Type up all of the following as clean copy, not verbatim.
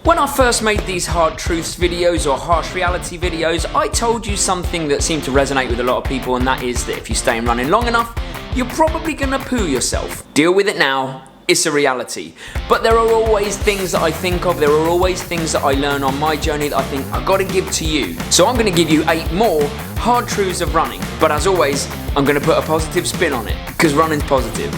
When I first made these hard truths videos or harsh reality videos, I told you something that seemed to resonate with a lot of people, and that is that if you stay in running long enough, you're probably gonna poo yourself. Deal with it now. It's a reality. But there are always things that I think of, there are always things that I learn on my journey that I think I've got to give to you. So I'm going to give you 8 more hard truths of running. But as always, I'm going to put a positive spin on it, because running's positive.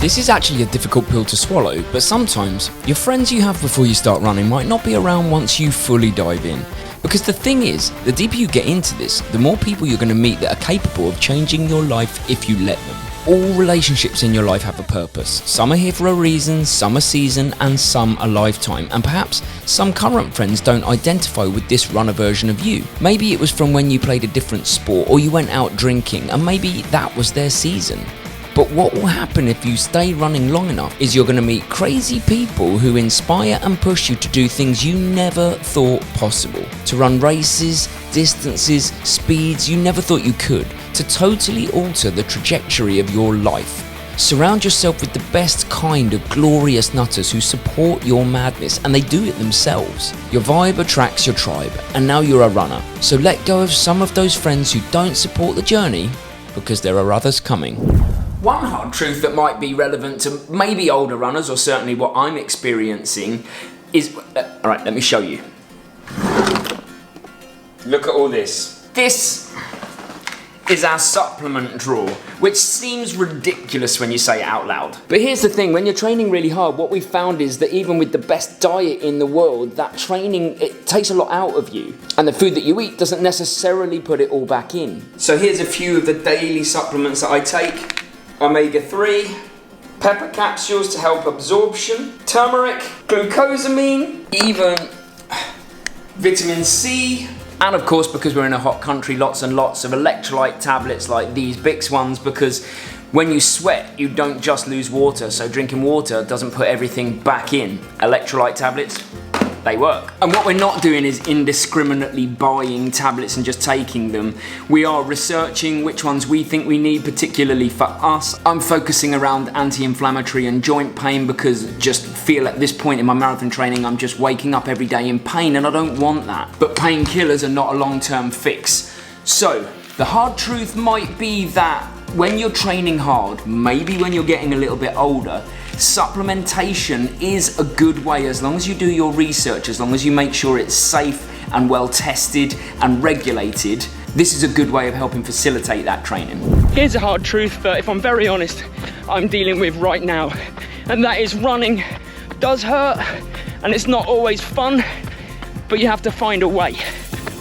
This is actually a difficult pill to swallow, but sometimes your friends you have before you start running might not be around once you fully dive in. Because the thing is, the deeper you get into this, the more people you're going to meet that are capable of changing your life if you let them. All relationships in your life have a purpose. Some are here for a reason, some a season, and some a lifetime. And perhaps some current friends don't identify with this runner version of you. Maybe it was from when you played a different sport or you went out drinking, and maybe that was their season. But what will happen if you stay running long enough is you're going to meet crazy people who inspire and push you to do things you never thought possible. To run races, distances, speeds you never thought you could. To totally alter the trajectory of your life. Surround yourself with the best kind of glorious nutters who support your madness, and they do it themselves. Your vibe attracts your tribe, and now you're a runner. So let go of some of those friends who don't support the journey, because there are others coming. One hard truth that might be relevant to maybe older runners, or certainly what I'm experiencing, is... Alright, let me show you. Look at all this. This is our supplement drawer, which seems ridiculous when you say it out loud. But here's the thing, when you're training really hard, what we found is that even with the best diet in the world, that training, it takes a lot out of you. And the food that you eat doesn't necessarily put it all back in. So here's a few of the daily supplements that I take. Omega-3, pepper capsules to help absorption, turmeric, glucosamine, even vitamin C, and of course, because we're in a hot country, lots and lots of electrolyte tablets like these Bix ones, because when you sweat, you don't just lose water, so drinking water doesn't put everything back in. Electrolyte tablets, they work. And what we're not doing is indiscriminately buying tablets and just taking them. We are researching which ones we think we need, particularly for us. I'm focusing around anti-inflammatory and joint pain, because just feel at this point in my marathon training, I'm just waking up every day in pain, and I don't want that. But painkillers are not a long-term fix. So, the hard truth might be that when you're training hard, maybe when you're getting a little bit older, supplementation is a good way, as long as you do your research, as long as you make sure it's safe and well tested and regulated. This is a good way of helping facilitate that training. Here's a hard truth that, if I'm very honest, I'm dealing with right now, and that is running does hurt, and it's not always fun, but you have to find a way.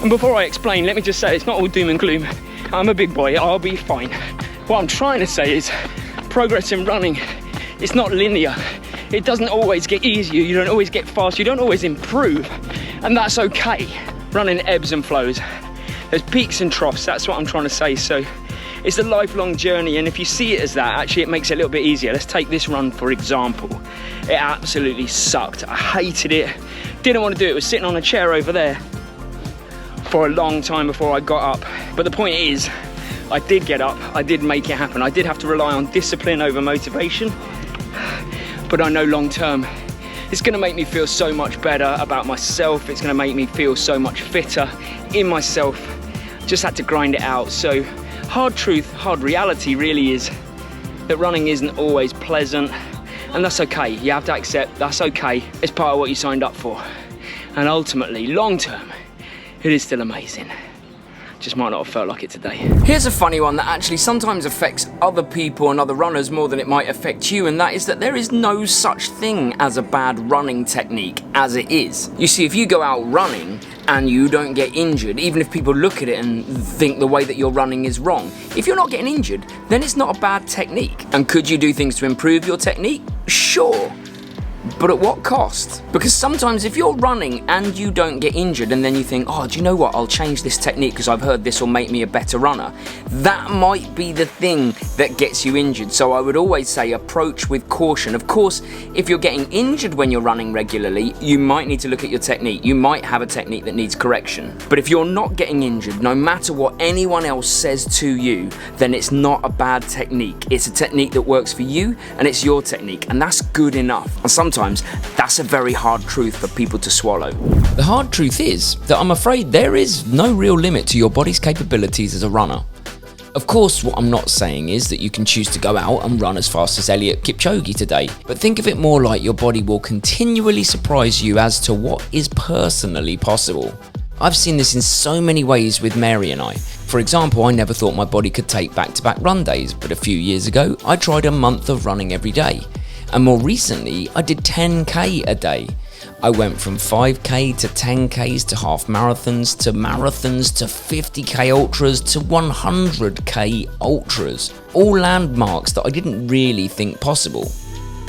And before I explain, let me just say it's not all doom and gloom. I'm a big boy, I'll be fine. What I'm trying to say is progress in running, it's not linear. It doesn't always get easier, you don't always get faster, you don't always improve, and that's okay. Running ebbs and flows. There's peaks and troughs, that's what I'm trying to say. So it's a lifelong journey, and if you see it as that, actually it makes it a little bit easier. Let's take this run for example. It absolutely sucked, I hated it, didn't want to do it, was sitting on a chair over there for a long time before I got up. But the point is, I did get up, I did make it happen. I did have to rely on discipline over motivation, but I know long term, it's gonna make me feel so much better about myself, it's gonna make me feel so much fitter in myself. Just had to grind it out. So hard truth, hard reality really is that running isn't always pleasant, and that's okay. You have to accept that's okay. It's part of what you signed up for. And ultimately, long term, it is still amazing. Just might not have felt like it today. Here's a funny one that actually sometimes affects other people and other runners more than it might affect you, and that is that there is no such thing as a bad running technique as it is. You see, if you go out running and you don't get injured, even if people look at it and think the way that you're running is wrong, if you're not getting injured, then it's not a bad technique. And could you do things to improve your technique? Sure. But at what cost? Because sometimes if you're running and you don't get injured and then you think, oh, do you know what, I'll change this technique because I've heard this will make me a better runner, that might be the thing that gets you injured. So I would always say approach with caution. Of course, if you're getting injured when you're running regularly, you might need to look at your technique. You might have a technique that needs correction. But if you're not getting injured, no matter what anyone else says to you, then it's not a bad technique. It's a technique that works for you and it's your technique, and that's good enough. And sometimes sometimes that's a very hard truth for people to swallow. The hard truth is that I'm afraid there is no real limit to your body's capabilities as a runner. Of course, what I'm not saying is that you can choose to go out and run as fast as Eliud Kipchoge today, but think of it more like your body will continually surprise you as to what is personally possible. I've seen this in so many ways with Mary and I. For example, I never thought my body could take back-to-back run days, but a few years ago, I tried a month of running every day. And more recently, I did 10k a day. I went from 5k to 10ks to half marathons to 50k ultras to 100k ultras. All landmarks that I didn't really think possible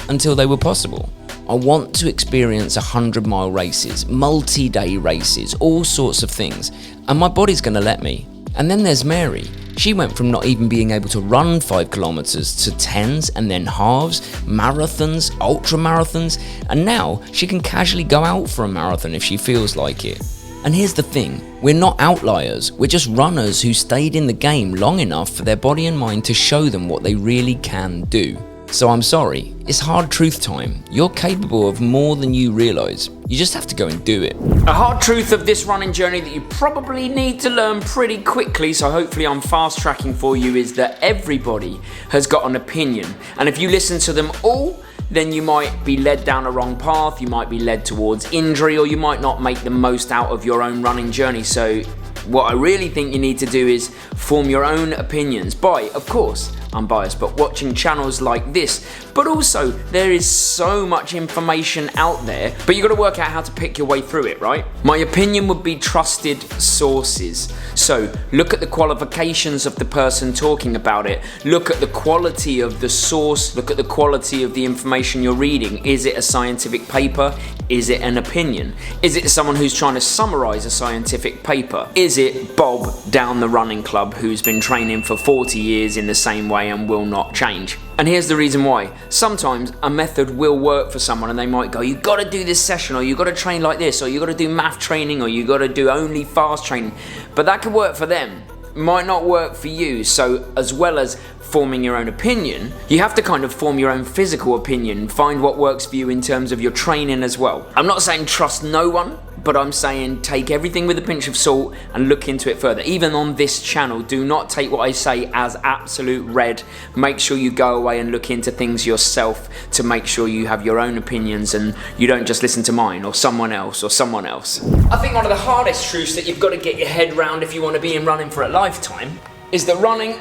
until they were possible. I want to experience 100-mile races, multi-day races, all sorts of things, and my body's going to let me. And then there's Mary. She went from not even being able to run 5 kilometers to 10s and then halves, marathons, ultra marathons, and now she can casually go out for a marathon if she feels like it. And here's the thing, we're not outliers, we're just runners who stayed in the game long enough for their body and mind to show them what they really can do. So I'm sorry, it's hard truth time. You're capable of more than you realise. You just have to go and do it. A hard truth of this running journey that you probably need to learn pretty quickly, so hopefully I'm fast tracking for you, is that everybody has got an opinion. And if you listen to them all, then you might be led down a wrong path, you might be led towards injury, or you might not make the most out of your own running journey. So what I really think you need to do is form your own opinions by, of course, I'm biased, but watching channels like this. But also, there is so much information out there, but you've got to work out how to pick your way through it, right? My opinion would be trusted sources. So look at the qualifications of the person talking about it. Look at the quality of the source. Look at the quality of the information you're reading. Is it a scientific paper? Is it an opinion? Is it someone who's trying to summarize a scientific paper? Is it Bob down the running club who's been training for 40 years in the same way and will not change? And here's the reason why. Sometimes a method will work for someone and they might go, you got to do this session, or you got to train like this, or you got to do math training, or you got to do only fast training. But that could work for them, might not work for you. So as well as forming your own opinion, you have to kind of form your own physical opinion, find what works for you in terms of your training as well. I'm not saying trust no one, but I'm saying take everything with a pinch of salt and look into it further. Even on this channel, do not take what I say as absolute read. Make sure you go away and look into things yourself to make sure you have your own opinions and you don't just listen to mine or someone else or someone else. I think one of the hardest truths that you've got to get your head around if you want to be in running for a lifetime is that running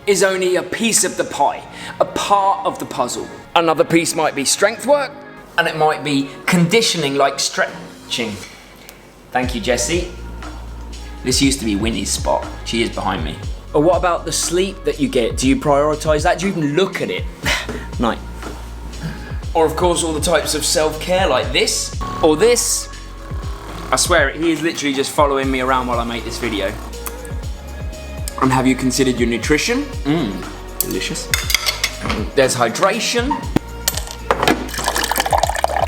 is only a piece of the pie, a part of the puzzle. Another piece might be strength work, and it might be conditioning like stretching. Thank you, Jessie. This used to be Winnie's spot. She is behind me. Or what about the sleep that you get? Do you prioritise that? Do you even look at it? Night. Or of course all the types of self-care like this, or this. I swear he is literally just following me around while I make this video. And have you considered your nutrition? Delicious. There's hydration.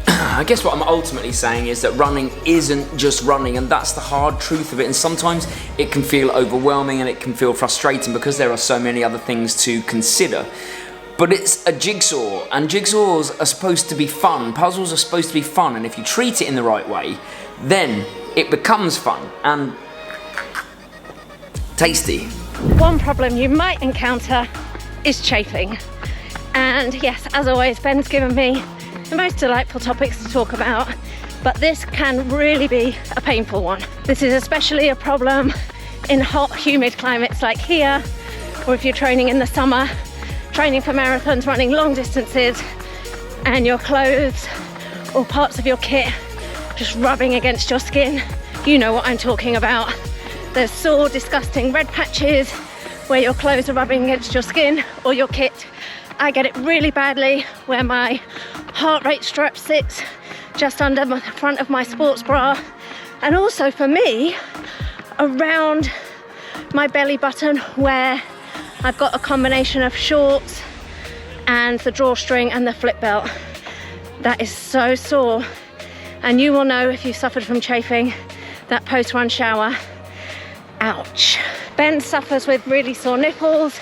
I guess what I'm ultimately saying is that running isn't just running, and that's the hard truth of it. And sometimes it can feel overwhelming and it can feel frustrating because there are so many other things to consider. But it's a jigsaw, and jigsaws are supposed to be fun. Puzzles are supposed to be fun, and if you treat it in the right way, then it becomes fun and tasty. One problem you might encounter is chafing. And yes, as always, Ben's given me the most delightful topics to talk about, but this can really be a painful one. This is especially a problem in hot, humid climates like here, or if you're training in the summer, training for marathons, running long distances, and your clothes or parts of your kit just rubbing against your skin. You know what I'm talking about. There's sore, disgusting red patches where your clothes are rubbing against your skin or your kit. I get it really badly where my heart rate strap sits just under the front of my sports bra, and also for me around my belly button where I've got a combination of shorts and the drawstring and the flip belt. That is so sore, and you will know if you've suffered from chafing that post-run shower. Ouch. Ben suffers with really sore nipples,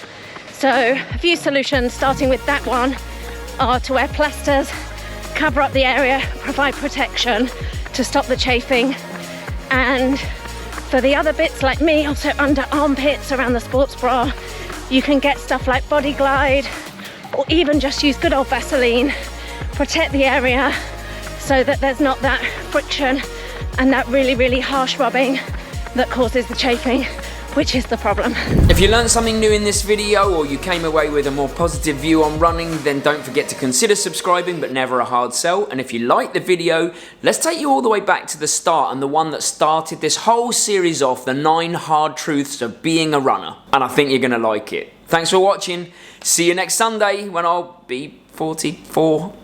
so a few solutions starting with that one are to wear plasters, cover up the area, provide protection to stop the chafing. And for the other bits like me, also under armpits, around the sports bra, you can get stuff like Body Glide, or even just use good old Vaseline. Protect the area so that there's not that friction and that really, really harsh rubbing that causes the chafing, which is the problem. If you learned something new in this video, or you came away with a more positive view on running, then don't forget to consider subscribing, but never a hard sell. And if you liked the video, let's take you all the way back to the start, and the one that started this whole series off, the 9 hard truths of being a runner. And I think you're gonna like it. Thanks for watching. See you next Sunday when I'll be 44.